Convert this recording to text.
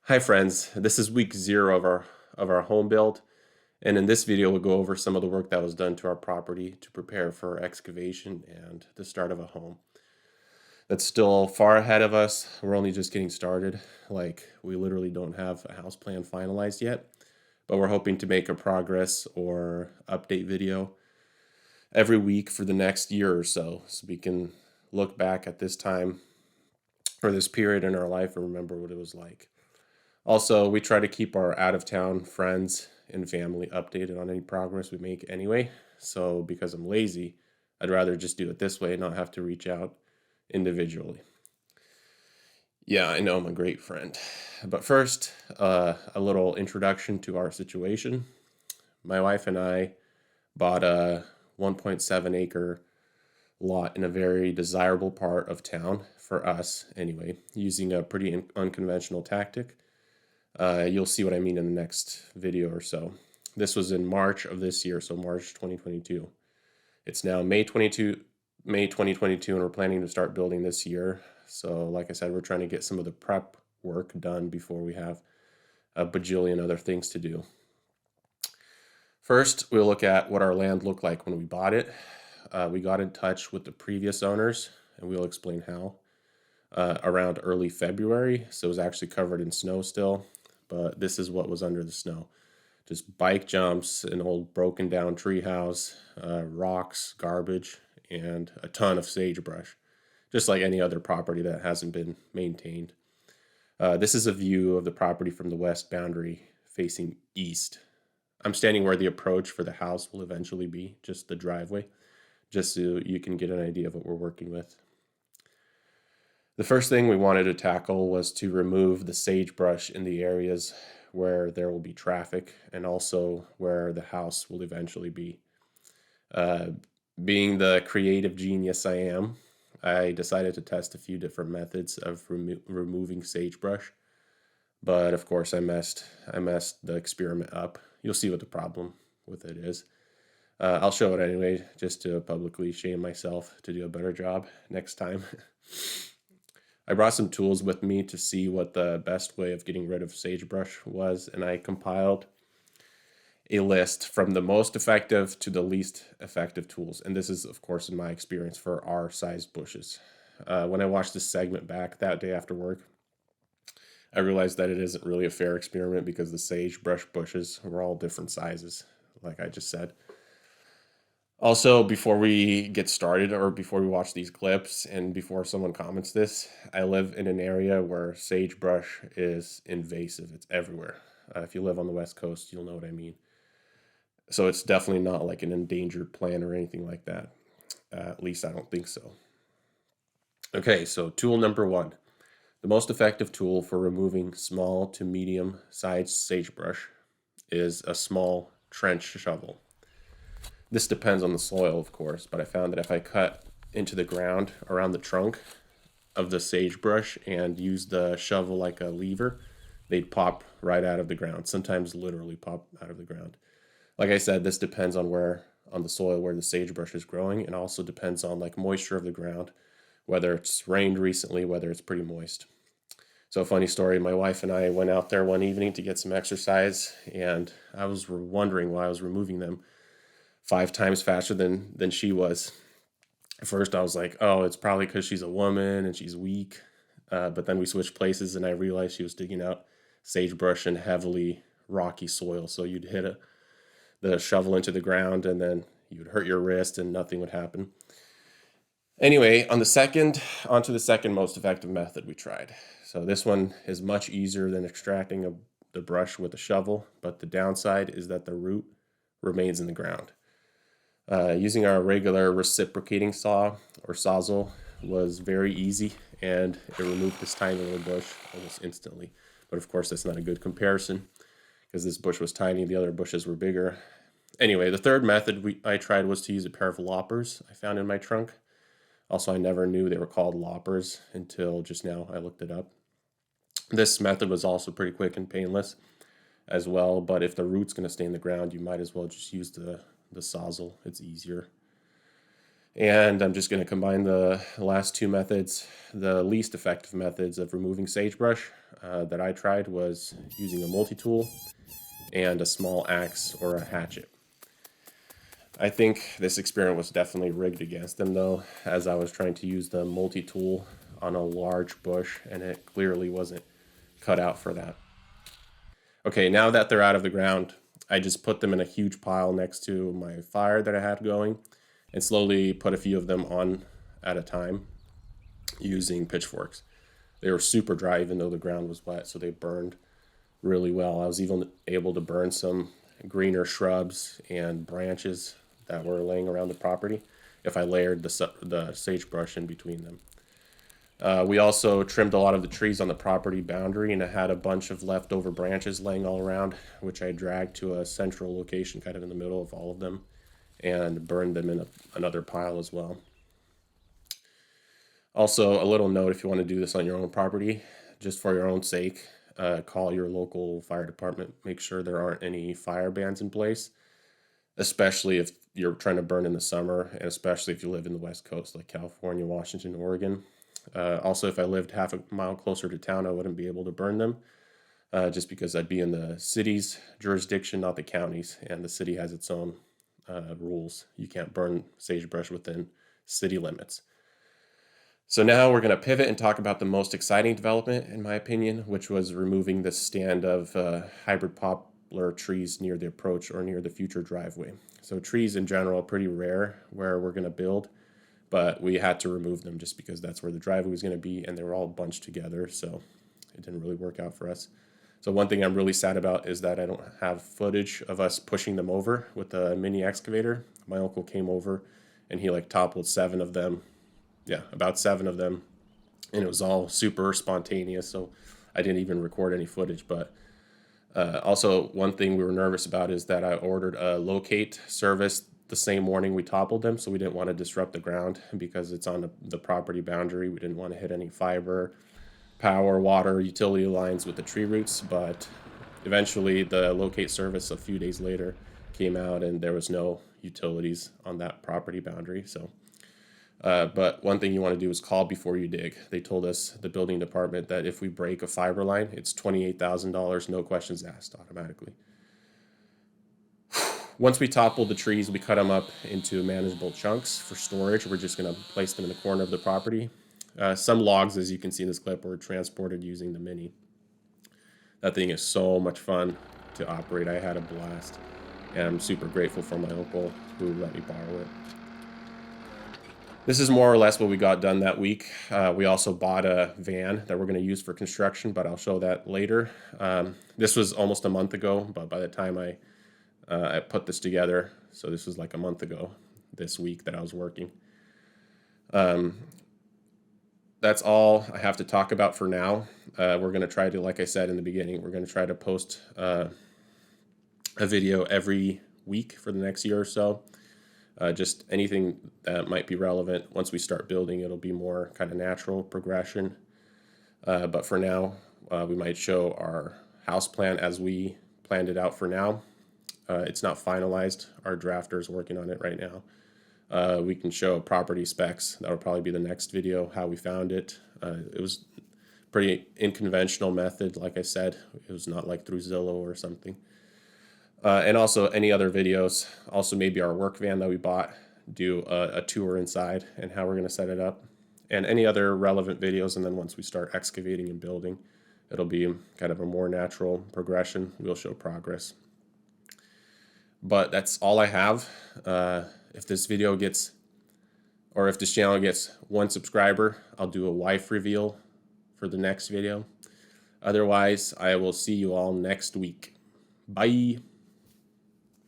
Hi friends, this is week 0 of our home build, and in this video we'll go over some of the work that was done to our property to prepare for excavation and the start of a home. That's still far ahead of us. We're only just getting started. We literally don't have a house plan finalized yet, but we're hoping to make a progress or update video every week for the next year or so we can look back at this time or this period in our life and remember what it was like. Also, we try to keep our out-of-town friends and family updated on any progress we make anyway. So because I'm lazy, I'd rather just do it this way and not have to reach out individually. Yeah, I know I'm a great friend. But first, a little introduction to our situation. My wife and I bought a 1.7 acre lot in a very desirable part of town, for us anyway, using a pretty unconventional tactic. You'll see what I mean in the next video or so. This was in March of this year, so March 2022. It's now May 2022, and we're planning to start building this year. So like I said, we're trying to get some of the prep work done before we have a bajillion other things to do. First, we'll look at what our land looked like when we bought it. We got in touch with the previous owners, and we'll explain how. Around early February, so it was actually covered in snow still, but this is what was under the snow. Just bike jumps, an old broken down tree house, rocks, garbage, and a ton of sagebrush, just like any other property that hasn't been maintained. This is a view of the property from the west boundary facing east. I'm standing where the approach for the house will eventually be, just the driveway, just so you can get an idea of what we're working with. The first thing we wanted to tackle was to remove the sagebrush in the areas where there will be traffic and also where the house will eventually be. Being the creative genius I am, I decided to test a few different methods of removing sagebrush, but of course I messed the experiment up. You'll see what the problem with it is. I'll show it anyway, just to publicly shame myself to do a better job next time. I brought some tools with me to see what the best way of getting rid of sagebrush was, and I compiled a list from the most effective to the least effective tools. And this is, of course, in my experience for our size bushes. When I watched this segment back that day after work, I realized that it isn't really a fair experiment because the sagebrush bushes were all different sizes, like I just said. Also, before we get started or before we watch these clips and before someone comments this, I live in an area where sagebrush is invasive. It's everywhere. If you live on the West Coast, you'll know what I mean. So it's definitely not like an endangered plant or anything like that. At least I don't think so. Okay, so tool number 1. The most effective tool for removing small to medium sized sagebrush is a small trench shovel. This depends on the soil, of course, but I found that if I cut into the ground around the trunk of the sagebrush and use the shovel like a lever, they'd pop right out of the ground, sometimes literally pop out of the ground. Like I said, this depends on the soil where the sagebrush is growing, and also depends on moisture of the ground, whether it's rained recently, whether it's pretty moist. So funny story, my wife and I went out there one evening to get some exercise, and I was wondering why I was removing them 5 times faster than she was. At first I was like, oh, it's probably because she's a woman and she's weak. But then we switched places and I realized she was digging out sagebrush in heavily rocky soil. So you'd hit the shovel into the ground and then you'd hurt your wrist and nothing would happen. Anyway, onto the second most effective method we tried. So this one is much easier than extracting the brush with a shovel, but the downside is that the root remains in the ground. Using our regular reciprocating saw, or Sawzall, was very easy, and it removed this tiny little bush almost instantly. But of course, that's not a good comparison, because this bush was tiny, the other bushes were bigger. Anyway, the third method I tried was to use a pair of Loppers I found in my trunk. Also, I never knew they were called Loppers until just now I looked it up. This method was also pretty quick and painless as well, but if the root's going to stay in the ground, you might as well just use the Sawzall. It's easier. And I'm just going to combine the last two methods. The least effective methods of removing sagebrush that I tried was using a multi-tool and a small axe or a hatchet. I think this experiment was definitely rigged against them though, as I was trying to use the multi-tool on a large bush and it clearly wasn't cut out for that. Okay, now that they're out of the ground, I just put them in a huge pile next to my fire that I had going and slowly put a few of them on at a time using pitchforks. They were super dry even though the ground was wet, so they burned really well. I was even able to burn some greener shrubs and branches that were laying around the property if I layered the sagebrush in between them. We also trimmed a lot of the trees on the property boundary, and I had a bunch of leftover branches laying all around, which I dragged to a central location kind of in the middle of all of them and burned them in another pile as well. Also, a little note, if you want to do this on your own property, just for your own sake, call your local fire department. Make sure there aren't any fire bans in place, especially if you're trying to burn in the summer, and especially if you live in the West Coast like California, Washington, Oregon. Also, if I lived half a mile closer to town, I wouldn't be able to burn them just because I'd be in the city's jurisdiction, not the county's, and the city has its own rules. You can't burn sagebrush within city limits. So now we're going to pivot and talk about the most exciting development, in my opinion, which was removing the stand of hybrid poplar trees near the approach or near the future driveway. So trees in general are pretty rare where we're going to build, but we had to remove them just because that's where the driveway was going to be, and they were all bunched together, so it didn't really work out for us. So one thing I'm really sad about is that I don't have footage of us pushing them over with a mini excavator. My uncle came over and he like toppled 7 of them. Yeah, about 7 of them, and it was all super spontaneous, so I didn't even record any footage. But also, one thing we were nervous about is that I ordered a locate service the same morning we toppled them, so we didn't want to disrupt the ground because it's on the property boundary. We didn't want to hit any fiber, power, water, utility lines with the tree roots, but eventually the locate service a few days later came out and there was no utilities on that property boundary. So but one thing you want to do is call before you dig. They told us, the building department, that if we break a fiber line, it's $28,000, no questions asked, automatically. Once we toppled the trees, we cut them up into manageable chunks for storage. We're just going to place them in the corner of the property. Some logs, as you can see in this clip, were transported using the Mini. That thing is so much fun to operate. I had a blast, and I'm super grateful for my uncle who let me borrow it. This is more or less what we got done that week. We also bought a van that we're going to use for construction, but I'll show that later. This was almost a month ago, but by the time I put this together, so this was like a month ago this week that I was working. That's all I have to talk about for now. We're going to try to, like I said in the beginning, we're going to try to post a video every week for the next year or so. Just anything that might be relevant. Once we start building, it'll be more kind of natural progression. But for now, we might show our house plan as we planned it out for now. It's not finalized. Our drafter is working on it right now. We can show property specs. That'll probably be the next video, how we found it. It was pretty unconventional method, like I said. It was not like through Zillow or something. And also any other videos, also maybe our work van that we bought, do a tour inside and how we're going to set it up, and any other relevant videos. And then once we start excavating and building, it'll be kind of a more natural progression. We'll show progress. But that's all I have. If this video gets, or if this channel gets 1 subscriber, I'll do a wife reveal for the next video. Otherwise, I will see you all next week. Bye.